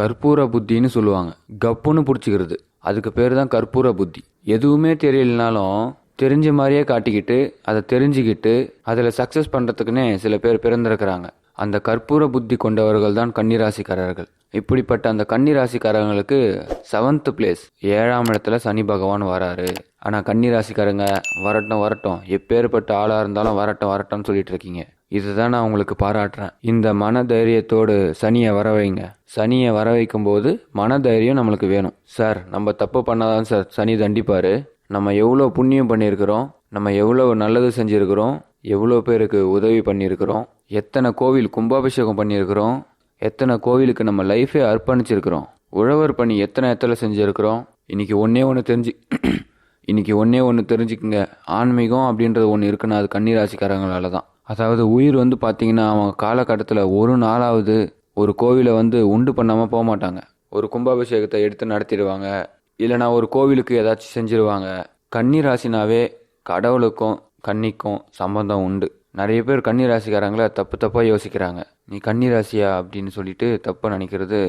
கற்பூர புத்தின்னு சொல்லுவாங்க. கப்புன்னு பிடிச்சிக்கிறது, அதுக்கு பேர் தான் கற்பூர புத்தி. எதுவுமே தெரியலனாலும் தெரிஞ்ச மாதிரியே காட்டிக்கிட்டு அதை தெரிஞ்சுக்கிட்டு அதில் சக்ஸஸ் பண்ணுறதுக்குன்னே சில பேர் பிறந்திருக்கிறாங்க. அந்த கற்பூர புத்தி கொண்டவர்கள் தான் கன்னிராசிக்காரர்கள். இப்படிப்பட்ட அந்த கன்னிராசிக்காரங்களுக்கு 7th பிளேஸ் 7ஆம் இடத்துல சனி பகவான் வராரு. ஆனால் கன்னிராசிக்காரங்க வரட்டும் வரட்டும், எப்பேற்பட்ட ஆளாக இருந்தாலும் வரட்டும் வரட்டும்னு சொல்லிட்டு இருக்கீங்க. இதுதான் நான் உங்களுக்கு பாராட்டுறேன். இந்த மன தைரியத்தோடு சனியை வர வைங்க. சனியை வர வைக்கும் போது மன தைரியம் நம்மளுக்கு வேணும். சார், நம்ம தப்பு பண்ணாதான் சார் சனி தண்டிப்பார். நம்ம எவ்வளோ புண்ணியம் பண்ணியிருக்கிறோம், நம்ம எவ்வளோ நல்லது செஞ்சுருக்கிறோம், எவ்வளோ பேருக்கு உதவி பண்ணியிருக்கிறோம், எத்தனை கோவில் கும்பாபிஷேகம் பண்ணியிருக்கிறோம், எத்தனை கோவிலுக்கு நம்ம லைஃபே அர்ப்பணிச்சிருக்கிறோம், உழவர் பணி எத்தனை இடத்துல செஞ்சுருக்கிறோம். இன்னைக்கு ஒன்றே ஒன்று தெரிஞ்சுக்குங்க. ஆன்மீகம் அப்படின்றது ஒன்று இருக்குன்னா அது கன்னிராசிக்காரங்களால தான். அதாவது உயிர் பார்த்தீங்கன்னா அவங்க காலகட்டத்தில் ஒரு நாளாவது ஒரு கோவிலை உண்டு பண்ணாமல் போக மாட்டாங்க. ஒரு கும்பாபிஷேகத்தை எடுத்து நடத்திடுவாங்க, இல்லைனா ஒரு கோவிலுக்கு ஏதாச்சும் செஞ்சிருவாங்க. கன்னிராசினாவே கடவுளுக்கும் கன்னிக்கும் சம்பந்தம் உண்டு. நிறைய பேர் கன்னிராசிக்காரங்களை தப்பாக யோசிக்கிறாங்க. நீ கன்னிராசியா அப்படின்னு சொல்லிட்டு தப்பாக நினைக்கிறது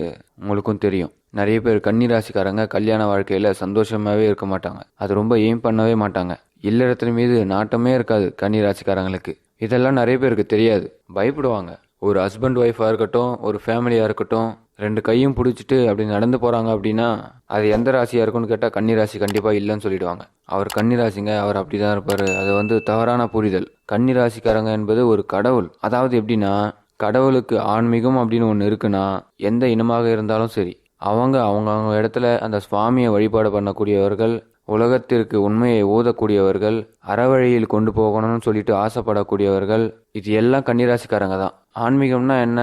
உங்களுக்கும் தெரியும். நிறைய பேர் கன்னிராசிக்காரங்க கல்யாண வாழ்க்கையில் சந்தோஷமாகவே இருக்க மாட்டாங்க. அது ரொம்ப எய்ம் பண்ணவே மாட்டாங்க. இல்லறத்தின் மீது நாட்டமே இருக்காது கன்னிராசிக்காரங்களுக்கு. இதெல்லாம் நிறைய பேருக்கு தெரியாது, பயப்படுவாங்க. ஒரு ஹஸ்பண்ட் ஒய்ஃபாக இருக்கட்டும், ஒரு ஃபேமிலியாக இருக்கட்டும், 2 கையும் பிடிச்சிட்டு அப்படி நடந்து போகிறாங்க அப்படின்னா அது எந்த ராசியாக இருக்குன்னு கேட்டால் கன்னிராசி கண்டிப்பாக இல்லைன்னு சொல்லிடுவாங்க. அவர் கன்னிராசிங்க, அவர் அப்படி தான் இருப்பார். அது தவறான புரிதல். கன்னிராசிக்காரங்க என்பது ஒரு கடவுள். அதாவது எப்படின்னா, கடவுளுக்கு ஆன்மீகம் அப்படின்னு ஒன்று இருக்குன்னா எந்த இனமாக இருந்தாலும் சரி, அவங்க இடத்துல அந்த சுவாமியை வழிபாடு பண்ணக்கூடியவர்கள், உலகத்திற்கு உண்மையை ஓதக்கூடியவர்கள், அறவழியில் கொண்டு போகணும்னு சொல்லிட்டு ஆசைப்படக்கூடியவர்கள், இது எல்லாம் கன்னிராசிக்காரங்க தான். ஆன்மீகம்னா என்ன?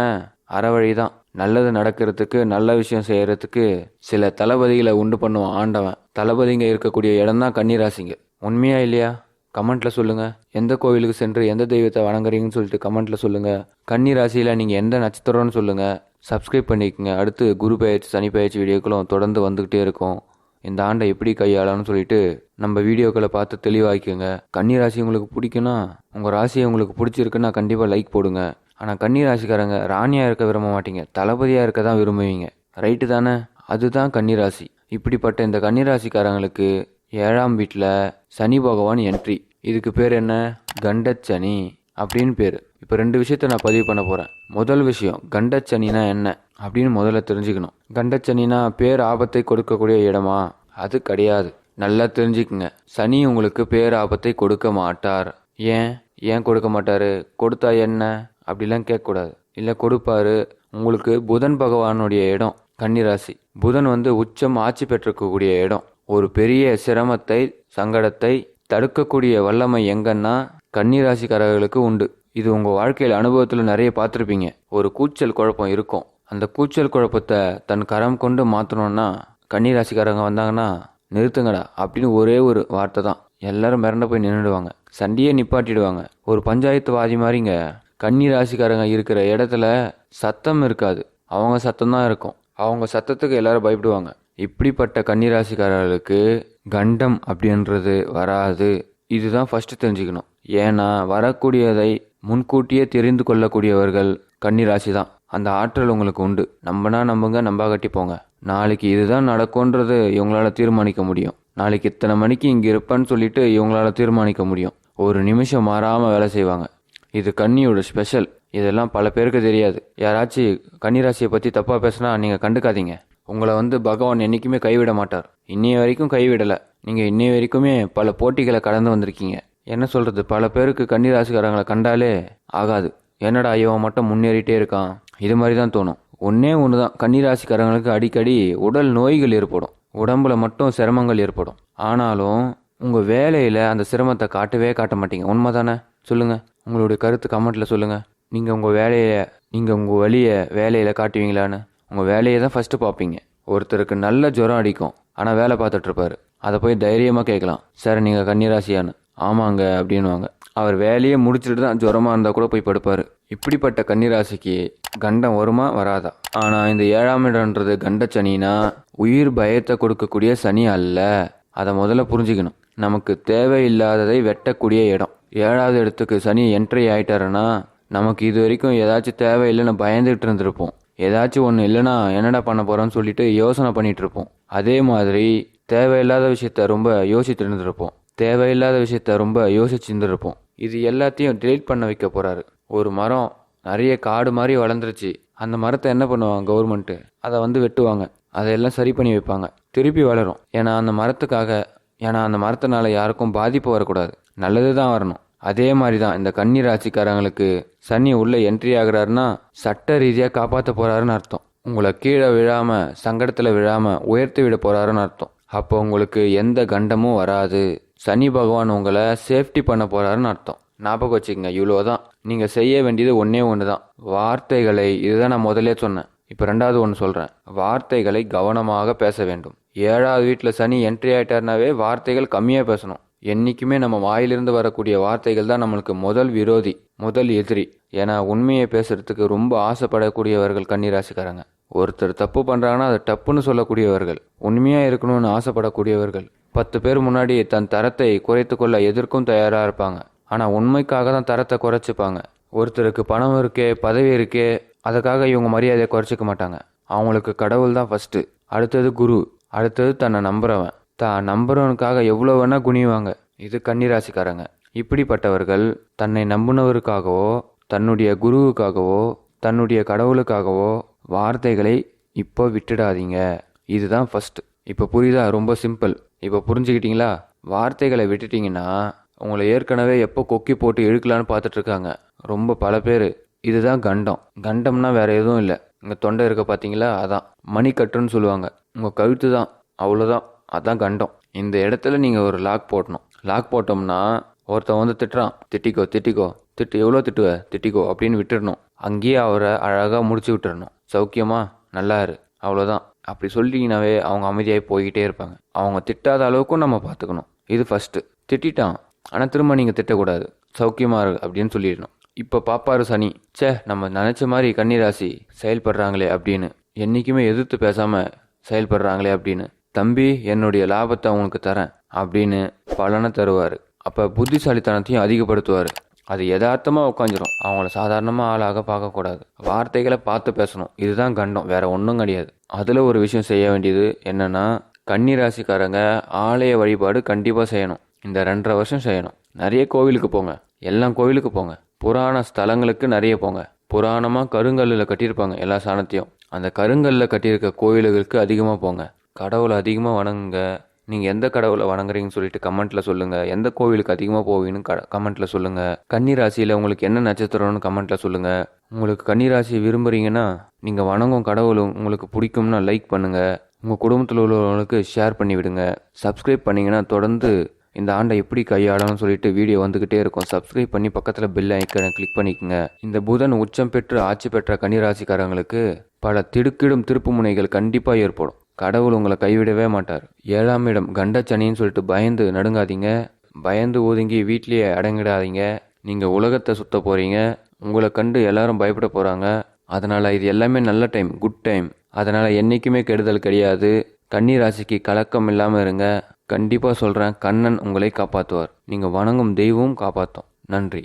அறவழி தான். நல்லது நடக்கிறதுக்கு, நல்ல விஷயம் செய்யறதுக்கு சில தளபதிகளை உண்டு பண்ணுவான் ஆண்டவன். தளபதிங்க இருக்கக்கூடிய இடம் தான் கன்னிராசிங்க. உண்மையா இல்லையா? கமெண்ட்ல சொல்லுங்க. எந்த கோவிலுக்கு சென்று எந்த தெய்வத்தை வணங்குறீங்கன்னு சொல்லிட்டு கமெண்ட்ல சொல்லுங்க. கன்னிராசியில் நீங்கள் எந்த நட்சத்திரம்னு சொல்லுங்க. சப்ஸ்கிரைப் பண்ணிக்கோங்க. அடுத்து குரு பயிற்சி, சனி பயிற்சி வீடியோக்களும் தொடர்ந்து வந்துகிட்டே இருக்கும். இந்த ஆண்டை எப்படி கையாளணும்னு சொல்லிட்டு நம்ம வீடியோக்களை பார்த்து தெளிவாக்கிக்கோங்க. கன்னிராசி உங்களுக்கு பிடிக்குன்னா, உங்கள் ராசியை உங்களுக்கு பிடிச்சிருக்குன்னா கண்டிப்பாக லைக் போடுங்க. ஆனால் கன்னிராசிக்காரங்க ராணியாக இருக்க விரும்ப மாட்டீங்க, தளபதியாக இருக்க தான் விரும்புவீங்க. ரைட்டு தானே? அதுதான் கன்னிராசி. இப்படிப்பட்ட இந்த கன்னிராசிக்காரங்களுக்கு 7ஆம் வீட்டில் சனி பகவான் என்ட்ரி. இதுக்கு பேர் என்ன? கண்டச்சனி அப்படின்னு பேர். இப்போ 2 விஷயத்த நான் பதிவு பண்ண போகிறேன். முதல் விஷயம், கண்டச்சனினா என்ன அப்படின்னு முதல்ல தெரிஞ்சுக்கணும். கண்டச்சனினா பேர் ஆபத்தை கொடுக்கக்கூடிய இடமா? அது கிடையாது. நல்லா தெரிஞ்சுக்குங்க. சனி உங்களுக்கு பேர் ஆபத்தை கொடுக்க மாட்டார். ஏன் கொடுக்க மாட்டாரு? கொடுத்தா என்ன அப்படிலாம் கேட்கக்கூடாது. இல்லை, கொடுப்பாரு. உங்களுக்கு புதன் பகவானுடைய இடம் கன்னிராசி. புதன் உச்சம் ஆட்சி பெற்றிருக்கக்கூடிய இடம். ஒரு பெரிய சிரமத்தை, சங்கடத்தை தடுக்கக்கூடிய வல்லமை எங்கன்னா கன்னிராசிக்காரர்களுக்கு உண்டு. இது உங்கள் வாழ்க்கையில் அனுபவத்தில் நிறைய பார்த்துருப்பீங்க. ஒரு கூச்சல் குழப்பம் இருக்கும். அந்த கூச்சல் குழப்பத்தை தன் கரம் கொண்டு மாற்றணும்னா கன்னிராசிக்காரங்க வந்தாங்கன்னா நிறுத்துங்கடா அப்படின்னு ஒரே ஒரு வார்த்தை தான். எல்லாரும் மிரண்டு போய் நின்றுடுவாங்க, சண்டையே நிப்பாட்டிடுவாங்க. ஒரு பஞ்சாயத்துவாதி மாதிரிங்க. கன்னிராசிக்காரங்க இருக்கிற இடத்துல சத்தம் இருக்காது, அவங்க சத்தம் தான் இருக்கும். அவங்க சத்தத்துக்கு எல்லாரும் பயப்படுவாங்க. இப்படிப்பட்ட கன்னிராசிக்காரர்களுக்கு கண்டம் அப்படின்றது வராது. இதுதான் ஃபர்ஸ்ட் தெரிஞ்சுக்கணும். ஏன்னா வரக்கூடியதை முன்கூட்டியே தெரிந்து கொள்ளக்கூடியவர்கள் கன்னிராசி தான். அந்த ஆற்றல் உங்களுக்கு உண்டு. நம்பனா நம்புங்க, நம்பாகட்டி போங்க. நாளைக்கு இதுதான் நடக்கும்ன்றது இவங்களால தீர்மானிக்க முடியும். நாளைக்கு இத்தனை மணிக்கு இங்கே இருப்பேன்னு சொல்லிட்டு இவங்களால தீர்மானிக்க முடியும். ஒரு நிமிஷம் மாறாமல் வேலை செய்வாங்க. இது கன்னியோட ஸ்பெஷல். இதெல்லாம் பல பேருக்கு தெரியாது. யாராச்சும் கன்னிராசியை பற்றி தப்பாக பேசினா நீங்கள் கண்டுக்காதீங்க. உங்களை பகவான் என்றைக்குமே கைவிட மாட்டார். இன்னைய வரைக்கும் கைவிடலை. நீங்கள் இன்னைய வரைக்குமே பல போட்டிகளை கடந்து வந்திருக்கீங்க. என்ன சொல்கிறது, பல பேருக்கு கன்னிராசிக்காரங்களை கண்டாலே ஆகாது. என்னடா இவன் மட்டும் முன்னேறிட்டே இருக்கான், இது மாதிரி தான் தோணும். ஒன்று தான், கன்னிராசிக்காரங்களுக்கு அடிக்கடி உடல் நோய்கள் ஏற்படும், உடம்புல மட்டும் சிரமங்கள் ஏற்படும். ஆனாலும் உங்கள் வேலையில் அந்த சிரமத்தை காட்டவே காட்ட மாட்டீங்க. உண்மை தானே? சொல்லுங்கள், உங்களுடைய கருத்து கமெண்ட்டில் சொல்லுங்கள். நீங்கள் உங்கள் வழியை வேலையில் காட்டுவீங்களான்னு? உங்கள் வேலையை தான் ஃபஸ்ட்டு பார்ப்பீங்க. ஒருத்தருக்கு நல்ல ஜுரம் அடிக்கும், ஆனால் வேலை பார்த்துட்ருப்பாரு. அதை போய் தைரியமாக கேட்கலாம், சார் நீங்கள் கன்னிராசியான்னு. ஆமாங்க அப்படின்வாங்க. அவர் வேலையை முடிச்சுட்டு தான் ஜுரமாக இருந்தால் கூட போய் படுப்பார். இப்படிப்பட்ட கன்னிராசிக்கு கண்டம் வருமா வராதா? ஆனால் இந்த 7ஆம் இடம்ன்றது கண்டச்சனினா உயிர் பயத்தை கொடுக்கக்கூடிய சனி அல்ல. அதை முதல்ல புரிஞ்சுக்கணும். நமக்கு தேவையில்லாததை வெட்டக்கூடிய இடம். 7வது இடத்துக்கு சனி என்ட்ரி ஆயிட்டாருன்னா நமக்கு இது வரைக்கும் ஏதாச்சும் தேவையில்லைன்னு பயந்துகிட்டு இருந்திருப்போம். ஏதாச்சும் ஒன்று இல்லைன்னா என்னடா பண்ண போகிறோன்னு சொல்லிட்டு யோசனை பண்ணிட்டு இருப்போம். அதே மாதிரி தேவையில்லாத விஷயத்த ரொம்ப யோசிச்சுட்டு இருந்திருப்போம். தேவையில்லாத விஷயத்த ரொம்ப யோசிச்சுருந்துருப்போம். இது எல்லாத்தையும் டிலீட் பண்ண வைக்க போகிறாரு. ஒரு மரம் நிறைய காடு மாதிரி வளர்ந்துருச்சு. அந்த மரத்தை என்ன பண்ணுவாங்க கவர்மெண்ட்டு? அதை வெட்டுவாங்க. அதையெல்லாம் சரி பண்ணி வைப்பாங்க. திருப்பி வளரும். ஏன்னா அந்த மரத்தினால யாருக்கும் பாதிப்பு வரக்கூடாது, நல்லது தான் வரணும். அதே மாதிரி தான் இந்த கன்னி ராசிக்காரங்களுக்கு சனி உள்ள என்ட்ரி ஆகுறாருன்னா சட்ட ரீதியாக காப்பாற்ற போறாருன்னு அர்த்தம். உங்களை கீழே விழாம சங்கடத்தில் விழாம உயர்த்தி விட போறாருன்னு அர்த்தம். அப்போ உங்களுக்கு எந்த கண்டமும் வராது. சனி பகவான் உங்களை சேஃப்டி பண்ண போறாருன்னு அர்த்தம். ஞாபகம் வச்சுக்கோங்க, இவ்வளோதான். நீங்கள் செய்ய வேண்டியது ஒன்று தான். வார்த்தைகளை, இதுதான் நான் முதலே சொன்னேன், இப்போ ரெண்டாவது ஒன்று சொல்கிறேன். வார்த்தைகளை கவனமாக பேச வேண்டும். 7வது வீட்டில் சனி என்ட்ரி ஆகிட்டார்னாவே வார்த்தைகள் கம்மியாக பேசணும். என்றைக்குமே நம்ம வாயிலிருந்து வரக்கூடிய வார்த்தைகள் தான் நம்மளுக்கு முதல் விரோதி, முதல் எதிரி. ஏன்னா உண்மையை பேசுறதுக்கு ரொம்ப ஆசைப்படக்கூடியவர்கள் கன்னிராசிக்காரங்க. ஒருத்தர் தப்பு பண்ணுறாங்கன்னா அதை தப்புன்னு சொல்லக்கூடியவர்கள், உண்மையாக இருக்கணும்னு ஆசைப்படக்கூடியவர்கள். 10 பேர் முன்னாடி தன் தரத்தை குறைத்து கொள்ள எதற்கும் தயாராக இருப்பாங்க. ஆனால் உண்மைக்காக தான் தரத்தை குறைச்சிப்பாங்க. ஒருத்தருக்கு பணம் இருக்கே, பதவி இருக்கே, அதுக்காக இவங்க மரியாதையை குறைச்சிக்க மாட்டாங்க. அவங்களுக்கு கடவுள் தான் ஃபஸ்ட்டு, அடுத்தது குரு, அடுத்தது தன்னை நம்புறவன். தான் நம்புறவனுக்காக எவ்வளோ வேணா குனிவாங்க. இது கன்னிராசிக்காரங்க. இப்படிப்பட்டவர்கள் தன்னை நம்புனவருக்காகவோ, தன்னுடைய குருவுக்காகவோ, தன்னுடைய கடவுளுக்காகவோ வார்த்தைகளை இப்போ விட்டுடாதீங்க. இதுதான் ஃபஸ்ட்டு. இப்போ புரியுதா? ரொம்ப சிம்பிள். இப்போ புரிஞ்சுக்கிட்டீங்களா? வார்த்தைகளை விட்டுட்டீங்கன்னா உங்களை ஏற்கனவே எப்போ கொக்கி போட்டு இழுக்கலான்னு பார்த்துட்டு இருக்காங்க ரொம்ப பல பேர். இதுதான் கண்டம். கண்டம்னா வேற எதுவும் இல்லை. இங்கே தொண்டை இருக்க பார்த்தீங்களா, அதான் மணிக்கட்டுன்னு சொல்லுவாங்க. உங்கள் கழுத்து தான், அவ்வளோதான். அதான் கண்டம். இந்த இடத்துல நீங்கள் ஒரு லாக் போடணும். லாக் போட்டோம்னா ஒருத்தன் திட்டுறான், திட்டிக்கோ திட்டிக்கோ, எவ்வளோ திட்டுவ, திட்டிக்கோ அப்படின்னு விட்டுடணும். அங்கேயே அவரை அழகாக முடிச்சு விட்டுறணும். சௌக்கியமா, நல்லா இரு, அவ்வளோதான். அப்படி சொல்லிட்டீங்கன்னாவே அவங்க அமைதியாகி போய்கிட்டே இருப்பாங்க. அவங்க திட்டாத அளவுக்கும் நம்ம பார்த்துக்கணும். இது ஃபஸ்ட்டு. திட்டான், ஆனால் திரும்ப நீங்கள் திட்டக்கூடாது. சௌக்கியமா இரு அப்படின்னு சொல்லிடணும். இப்போ பாப்பாரு சனி, நம்ம நினச்ச மாதிரி கன்னிராசி செயல்படுறாங்களே அப்படின்னு, என்றைக்குமே எதிர்த்து பேசாமல் செயல்படுறாங்களே அப்படின்னு, தம்பி என்னுடைய லாபத்தை அவங்களுக்கு தரேன் அப்படின்னு பலனை தருவார். அப்போ புத்திசாலித்தனத்தையும் அதிகப்படுத்துவார். அது யதார்த்தமாக உட்காந்துரும். அவங்கள சாதாரணமாக ஆளாக பார்க்கக்கூடாது. வார்த்தைகளை பார்த்து பேசணும். இதுதான் கண்டம், வேற ஒன்றும் கிடையாது. அதில் ஒரு விஷயம் செய்ய வேண்டியது என்னன்னா, கன்னிராசிக்காரங்க ஆலய வழிபாடு கண்டிப்பாக செய்யணும். இந்த 2.5 வருஷம் செய்யணும். நிறைய கோவிலுக்கு போங்க, எல்லாம் கோவிலுக்கு போங்க. புராண ஸ்தலங்களுக்கு நிறைய போங்க. புராணமாக கருங்கல்லில் கட்டியிருப்பாங்க எல்லா சாணத்தையும். அந்த கருங்கல்லில் கட்டியிருக்க கோவில்களுக்கு அதிகமாக போங்க. கடவுளை அதிகமாக வணங்குங்க. நீங்கள் எந்த கடவுளை வணங்குறீங்கன்னு சொல்லிட்டு கமெண்ட்டில் சொல்லுங்கள். எந்த கோவிலுக்கு அதிகமாக போவீங்கன்னு கமெண்ட்டில் சொல்லுங்கள். கன்னிராசியில் உங்களுக்கு என்ன நட்சத்திரம்னு கமெண்ட்டில் சொல்லுங்கள். உங்களுக்கு கன்னிராசி விரும்புகிறீங்கன்னா, நீங்கள் வணங்கும் கடவுள் உங்களுக்கு பிடிக்கும்னா லைக் பண்ணுங்கள். உங்கள் குடும்பத்தில் உள்ளவங்களுக்கு ஷேர் பண்ணி விடுங்க. சப்ஸ்கிரைப் பண்ணிங்கன்னா தொடர்ந்து இந்த ஆண்டை எப்படி கையாளணும்னு சொல்லிட்டு வீடியோ வந்துக்கிட்டே இருக்கும். சப்ஸ்கிரைப் பண்ணி பக்கத்தில் பெல் ஐக்கனை கிளிக் பண்ணிக்கோங்க. இந்த புதன் உச்சம் பெற்று ஆட்சி பெற்ற கன்னிராசிக்காரங்களுக்கு பல திடுக்கிடும் திருப்பு முனைகள் கண்டிப்பாக ஏற்படும். கடவுள் உங்களை கைவிடவே மாட்டார். 7ஆம் இடம் கண்டச்சனின்னு சொல்லிட்டு பயந்து நடுங்காதீங்க. பயந்து ஒதுங்கி வீட்லேயே அடங்கிடாதீங்க. நீங்கள் உலகத்தை சுத்த போகிறீங்க. உங்களை கண்டு எல்லாரும் பயப்பட போகிறாங்க. அதனால் இது எல்லாமே நல்ல டைம், குட் டைம். அதனால் என்றைக்குமே கெடுதல் கிடையாது. கன்னிராசிக்கு கலக்கம் இல்லாமல் இருங்க. கண்டிப்பாக சொல்கிறேன், கண்ணன் உங்களை காப்பாற்றுவார். நீங்கள் வணங்கும் தெய்வமும் காப்பாற்றும். நன்றி.